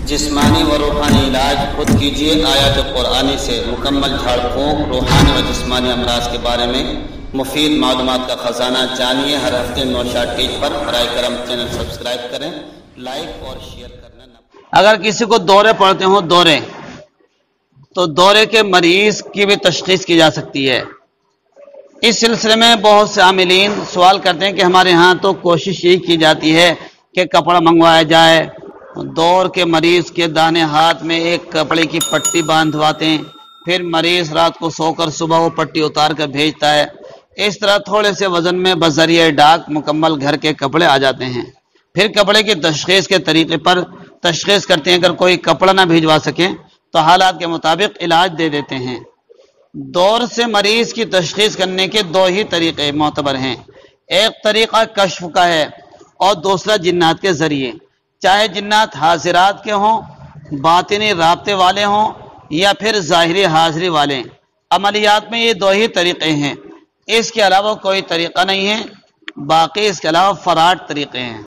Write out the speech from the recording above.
जिस्मानी व रूहानी इलाज खुद कीजिए। आयत कुरानी से मुकम्मल झाड़ फूंक रूहानी व जिस्मानी अमराज के बारे में मुफीद मालूमात का ख़जाना जानिए। हर हफ्ते नौशाद टीच पर बराए करम चैनल सब्सक्राइब करें, लाइक और शेयर करना न। अगर किसी को दौरे पड़ते हों तो दौरे के मरीज की भी तशख़ीस की जा सकती है। इस सिलसिले में बहुत से आमिलीन सवाल करते हैं कि हमारे यहाँ तो कोशिश यही की जाती है कि कपड़ा मंगवाया जाए, दौर के मरीज के दाने हाथ में एक कपड़े की पट्टी बांधवाते हैं, फिर मरीज रात को सोकर सुबह वो पट्टी उतार कर भेजता है। इस तरह थोड़े से वजन में बजरिए डाक मुकम्मल घर के कपड़े आ जाते हैं। फिर कपड़े की तशख़ीस के तरीके पर तशख़ीस करते हैं। अगर कोई कपड़ा ना भिजवा सके तो हालात के मुताबिक इलाज दे देते हैं। दौर से मरीज की तशख़ीस करने के दो ही तरीके मोतबर हैं। एक तरीक़ा कश्फ का है और दूसरा जिन्नात के ज़रिए। चाहे जिन्नात हाजिरात के हों, बातिनी राब्ते वाले हों या फिर ज़ाहिरी हाजिरी वाले, अमलियात में ये दो ही तरीक़े हैं। इसके अलावा कोई तरीक़ा नहीं है। बाकी इसके अलावा फ़राड तरीक़े हैं।